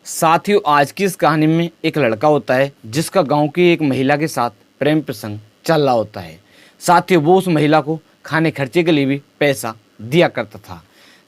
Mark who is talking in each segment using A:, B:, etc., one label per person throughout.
A: साथियों, आज की इस कहानी में एक लड़का होता है जिसका गांव की एक महिला के साथ प्रेम प्रसंग चल रहा होता है। साथियों, वो उस महिला को खाने खर्चे के लिए भी पैसा दिया करता था।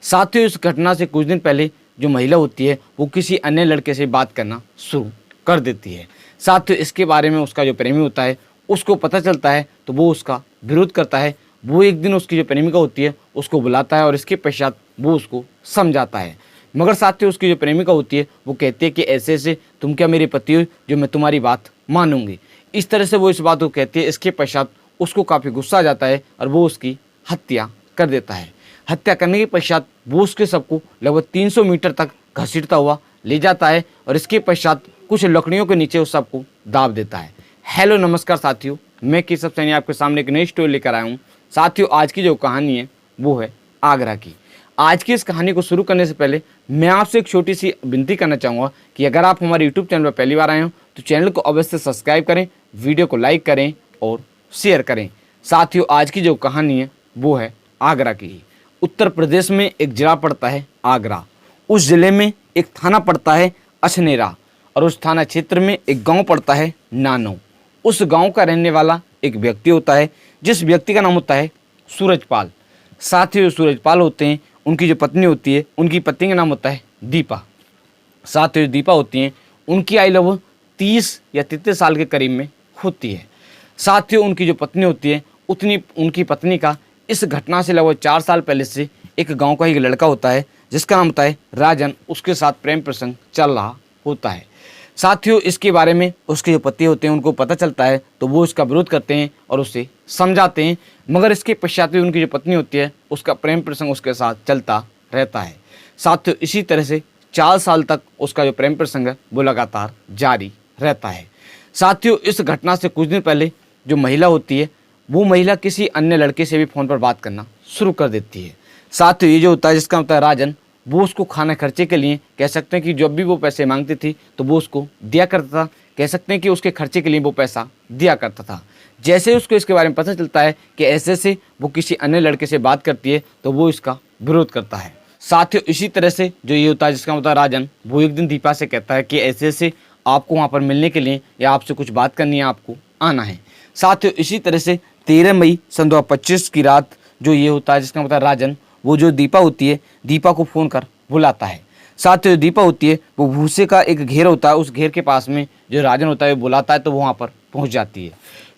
A: साथियों, इस घटना से कुछ दिन पहले जो महिला होती है वो किसी अन्य लड़के से बात करना शुरू कर देती है। साथियों, इसके बारे में उसका जो प्रेमी होता है उसको पता चलता है तो वो उसका विरोध करता है। वो एक दिन उसकी जो प्रेमिका होती है उसको बुलाता है और इसके पश्चात वो उसको समझाता है। मगर साथियों, उसकी जो प्रेमिका होती है वो कहती है कि ऐसे ऐसे तुम क्या मेरे पति हो जो मैं तुम्हारी बात मानूंगी। इस तरह से वो इस बात को कहती है। इसके पश्चात उसको काफ़ी गुस्सा आ जाता है और वो उसकी हत्या कर देता है। हत्या करने के पश्चात वो उसके सबको लगभग 300 मीटर तक घसीटता हुआ ले जाता है और इसके पश्चात कुछ लकड़ियों के नीचे उस सबको दाब देता है। हेलो नमस्कार साथियों, मैं केशव सैनी आपके सामने एक नई स्टोरी लेकर आया हूँ। साथियों, आज की जो कहानी है वो है आगरा की। आज की इस कहानी को शुरू करने से पहले मैं आपसे एक छोटी सी विनती करना चाहूँगा कि अगर आप हमारे यूट्यूब चैनल पर पहली बार आए हो तो चैनल को अवश्य सब्सक्राइब करें, वीडियो को लाइक करें और शेयर करें। साथियों, आज की जो कहानी है वो है आगरा की। उत्तर प्रदेश में एक जिला पड़ता है आगरा। उस जिले में एक थाना पड़ता है अछनेरा और उस थाना क्षेत्र में एक गांव पड़ता है नानो। उस गांव का रहने वाला एक व्यक्ति होता है जिस व्यक्ति का नाम होता है सूरजपाल। साथ ही जो सूरजपाल होते हैं उनकी जो पत्नी होती है उनकी पत्नी का नाम होता है दीपा। साथ ही जो दीपा होती हैं उनकी आयु लगभग 30 या 33 साल के करीब में होती है। साथ ही उनकी जो पत्नी होती है उतनी उनकी पत्नी का इस घटना से लगभग 4 साल पहले से एक गांव का ही लड़का होता है जिसका नाम होता है राजन, उसके साथ प्रेम प्रसंग चल रहा होता है। साथियों, इसके बारे में उसके जो पति होते हैं उनको पता चलता है तो वो इसका विरोध करते हैं और उसे समझाते हैं। मगर इसके पश्चात भी उनकी जो पत्नी होती है उसका प्रेम प्रसंग उसके साथ चलता रहता है। साथियों, इसी तरह से 4 साल तक उसका जो प्रेम प्रसंग है वो लगातार जारी रहता है। साथियों, इस घटना से कुछ दिन पहले जो महिला होती है वो महिला किसी अन्य लड़के से भी फ़ोन पर बात करना शुरू कर देती है। साथियों, ये जो होता है जिसका होता है राजन, वो उसको खाना खर्चे के लिए कह सकते हैं कि जब भी वो पैसे मांगती थी तो वो उसको दिया करता था। कह सकते हैं कि उसके खर्चे के लिए वो पैसा दिया करता था। जैसे ही उसको इसके बारे में पता चलता है कि ऐसे से वो किसी अन्य लड़के से बात करती है तो वो इसका विरोध करता है। साथियों, इसी तरह से जो ये होता है जिसका होता है राजन, वो एक दिन दीपा से कहता है कि ऐसे ऐसे आपको वहाँ पर मिलने के लिए या आपसे कुछ बात करनी है, आपको आना है। साथियों, इसी तरह से 13 मई सन 2025 की रात जो ये होता है जिसका होता है राजन, वो जो दीपा होती है दीपा को फ़ोन कर बुलाता है। साथ ही जो दीपा होती है वो भूसे का एक घेर होता है, उस घेर के पास में जो राजन होता है वो बुलाता है तो वो वहाँ पर पहुँच जाती है।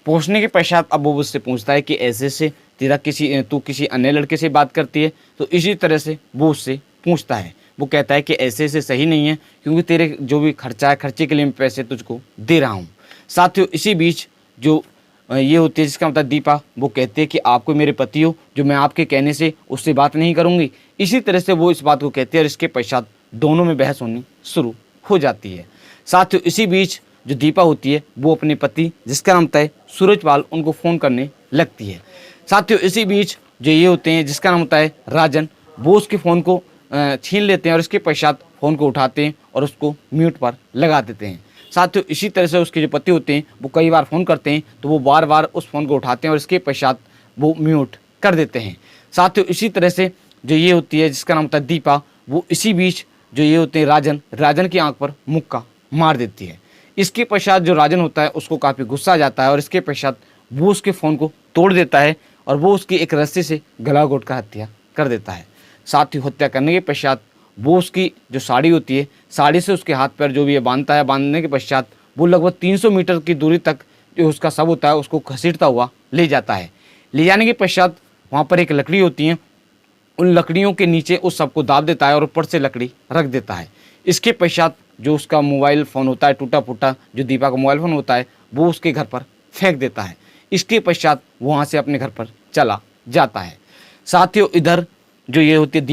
A: पहुँचने के पश्चात अब वो उससे पूछता है कि ऐसे से तू किसी अन्य लड़के से बात करती है। तो इसी तरह से वो उससे पूछता है। वो कहता है कि ऐसे ऐसे सही नहीं है क्योंकि तेरे जो भी खर्चा है खर्चे के लिए मैं पैसे तुझको दे रहा हूँ। साथियों, इसी बीच जो ये होती है जिसका मतलब दीपा, वो कहते हैं कि आपको मेरे पति हो जो मैं आपके कहने से उससे बात नहीं करूँगी। इसी तरह से वो इस बात को कहते हैं और इसके पश्चात दोनों में बहस होनी शुरू हो जाती है। साथियों, इसी बीच जो दीपा होती है वो अपने पति जिसका नाम होता है सूरजपाल उनको फ़ोन करने लगती है। साथियों, इसी बीच जो ये होते हैं जिसका नाम होता है राजन, वो उसके फ़ोन को छीन लेते हैं और इसके पश्चात फ़ोन को उठाते हैं और उसको म्यूट पर लगा देते हैं। साथियों, इसी तरह से उसके जो पति होते हैं वो कई बार फ़ोन करते हैं तो वो बार बार उस फ़ोन को उठाते हैं और इसके पश्चात वो म्यूट कर देते हैं। साथियों, इसी तरह से जो ये होती है जिसका नाम होता है दीपा, वो इसी बीच जो ये होते हैं राजन की आंख पर मुक्का मार देती है। इसके पश्चात जो राजन होता है उसको काफ़ी गुस्सा आ जाता है और इसके पश्चात वो उसके फ़ोन को तोड़ देता है और वो उसकी एक रस्सी से गला घोंट कर हत्या कर देता है। साथियों, हत्या करने के पश्चात वो उसकी जो साड़ी होती है, साड़ी से उसके हाथ पैर जो भी ये बांधता है, बांधने के पश्चात वो लगभग 300 मीटर की दूरी तक जो उसका शव होता है उसको घसीटता हुआ ले जाता है। ले जाने के पश्चात वहाँ पर एक लकड़ी होती है, उन लकड़ियों के नीचे उस सबको दाब देता है और ऊपर से लकड़ी रख देता है। इसके पश्चात जो उसका मोबाइल फ़ोन होता है टूटा फूटा, जो दीपा का मोबाइल फ़ोन होता है, वो उसके घर पर फेंक देता है। इसके पश्चात वो वहाँ से अपने घर पर चला जाता है। साथियों, इधर जो ये होती है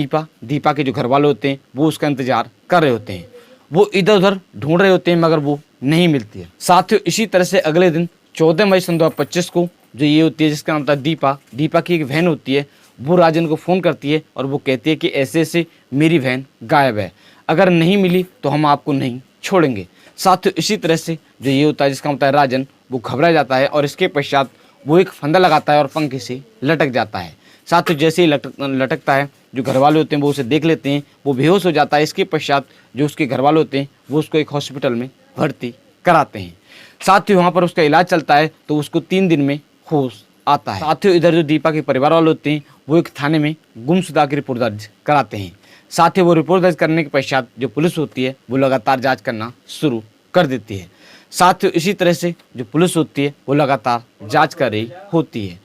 A: दीपा के जो घर वाले होते हैं वो उसका इंतज़ार कर रहे होते हैं। वो इधर उधर ढूंढ रहे होते हैं मगर वो नहीं मिलती है। साथियों, इसी तरह से अगले दिन 14 मई सन 2025 को जो ये होती है जिसका नाम था दीपा की एक बहन होती है, वो राजन को फ़ोन करती है और वो कहती है कि ऐसे ऐसे मेरी बहन गायब है, अगर नहीं मिली तो हम आपको नहीं छोड़ेंगे। साथियों, इसी तरह से जो ये होता है जिसका होता है राजन, वो घबरा जाता है और इसके पश्चात वो एक फंदा लगाता है और पंखे से लटक जाता है। साथियों, जैसे ही लटकता है जो घर वाले होते हैं वो उसे देख लेते हैं, वो बेहोश हो जाता है। इसके पश्चात जो उसके घर वाले होते हैं वो उसको एक हॉस्पिटल में भर्ती कराते हैं। साथ ही वहाँ पर उसका इलाज चलता है तो उसको 3 दिन में होश आता है। साथ ही इधर जो दीपा के परिवार वाले होते हैं वो एक थाने में गुमशुदा की रिपोर्ट दर्ज कराते हैं। साथ ही वो रिपोर्ट दर्ज करने के पश्चात जो पुलिस होती है वो लगातार जाँच करना शुरू कर देती है। साथ ही इसी तरह से जो पुलिस होती है वो लगातार जांच कर रही होती है।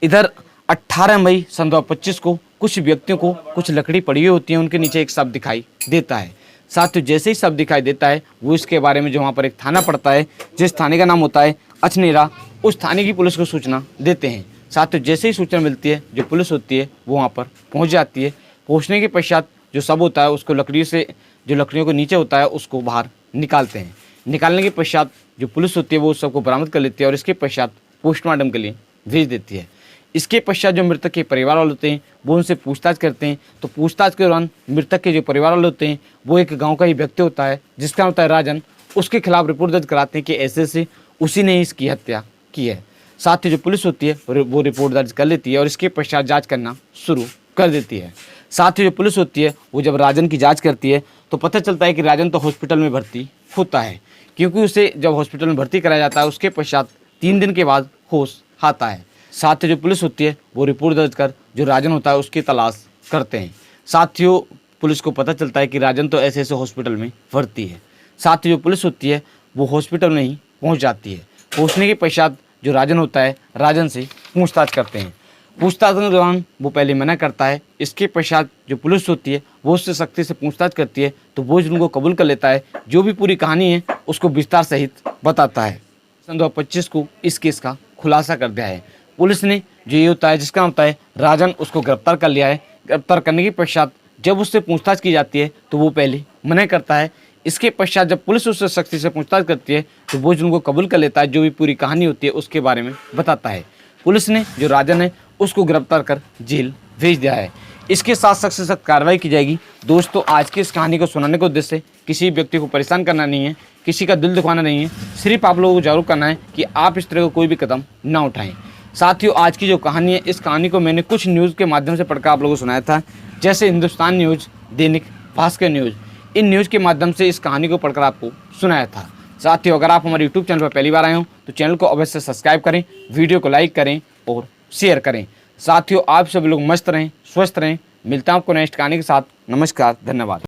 A: इधर 18 मई सन 2025 को कुछ व्यक्तियों को कुछ लकड़ी पड़ी हुई होती है, उनके नीचे एक शव दिखाई देता है। साथ ही जैसे ही शव दिखाई देता है वो इसके बारे में जो वहाँ पर एक थाना पड़ता है, जिस थाने का नाम होता है अछनेरा, उस थाने की पुलिस को सूचना देते हैं। साथ ही जैसे ही सूचना मिलती है जो पुलिस होती है वो वहाँ पर पहुँच जाती है। पहुँचने के पश्चात जो शव होता है उसको लकड़ियों से, जो लकड़ियों को नीचे होता है उसको बाहर निकालते हैं। निकालने के पश्चात जो पुलिस होती है वो उस सबको बरामद कर लेती है और इसके पश्चात पोस्टमार्टम के लिए भेज देती है। इसके पश्चात जो मृतक के परिवार वाले होते हैं वो उनसे पूछताछ करते हैं। तो पूछताछ के दौरान मृतक के जो परिवार वाले होते हैं वो एक गांव का ही व्यक्ति होता है जिसका नाम होता है राजन, उसके खिलाफ रिपोर्ट दर्ज कराते हैं कि ऐसे से उसी ने इसकी हत्या की है। साथ ही जो पुलिस होती है वो रिपोर्ट दर्ज कर लेती है और इसके पश्चात जाँच करना शुरू कर देती है। साथ ही जो पुलिस होती है वो जब राजन की जाँच करती है तो पता चलता है कि राजन तो हॉस्पिटल में भर्ती होता है, क्योंकि उसे जब हॉस्पिटल में भर्ती कराया जाता है उसके पश्चात 3 दिन के बाद होश आता है। साथ ही जो पुलिस होती है वो रिपोर्ट दर्ज कर जो राजन होता है उसकी तलाश करते हैं। साथियों पुलिस को पता चलता है कि राजन तो ऐसे हॉस्पिटल में भर्ती है। साथ ही जो पुलिस होती है वो हॉस्पिटल में ही पहुंच जाती है। पहुंचने के पश्चात जो राजन होता है राजन से पूछताछ करते हैं। पूछताछ के दौरान वो पहले मना करता है। इसके पश्चात जो पुलिस होती है वो उससे सख्ती से पूछताछ करती है तो वो जुर्म को कबूल कर लेता है। जो भी पूरी कहानी है उसको विस्तार सहित बताता है। सन 2025 को इस केस का खुलासा कर दिया है। पुलिस ने जो ये होता है जिसका नाम होता है राजन, उसको गिरफ्तार कर लिया है। गिरफ्तार करने के पश्चात जब उससे पूछताछ की जाती है तो वो पहले मना करता है। इसके पश्चात जब पुलिस उससे सख्ती से पूछताछ करती है तो वो जुर्म को कबूल कर लेता है। जो भी पूरी कहानी होती है उसके बारे में बताता है। पुलिस ने जो राजन है उसको गिरफ्तार कर जेल भेज दिया है। इसके साथ सख्त से सख्त कार्रवाई की जाएगी। दोस्तों आज की इस कहानी को सुनाने का उद्देश्य किसी व्यक्ति को परेशान करना नहीं है, किसी का दिल दुखाना नहीं है, सिर्फ आप लोगों को जागरूक करना है कि आप इस तरह का कोई भी कदम ना उठाएं। साथियों आज की जो कहानी है इस कहानी को मैंने कुछ न्यूज़ के माध्यम से पढ़कर आप लोगों को सुनाया था, जैसे Hindustan news, Dainik Bhaskar news. In news के माध्यम से इस कहानी को पढ़कर आपको सुनाया था। साथियों अगर आप हमारे यूट्यूब चैनल पर पहली बार आए हो तो चैनल को अवश्य सब्सक्राइब करें, वीडियो को लाइक करें और शेयर करें। साथियों आप सभी लोग मस्त रहें, स्वस्थ रहें। मिलता हूं आपको नेक्स्ट कहानी के साथ। नमस्कार, धन्यवाद।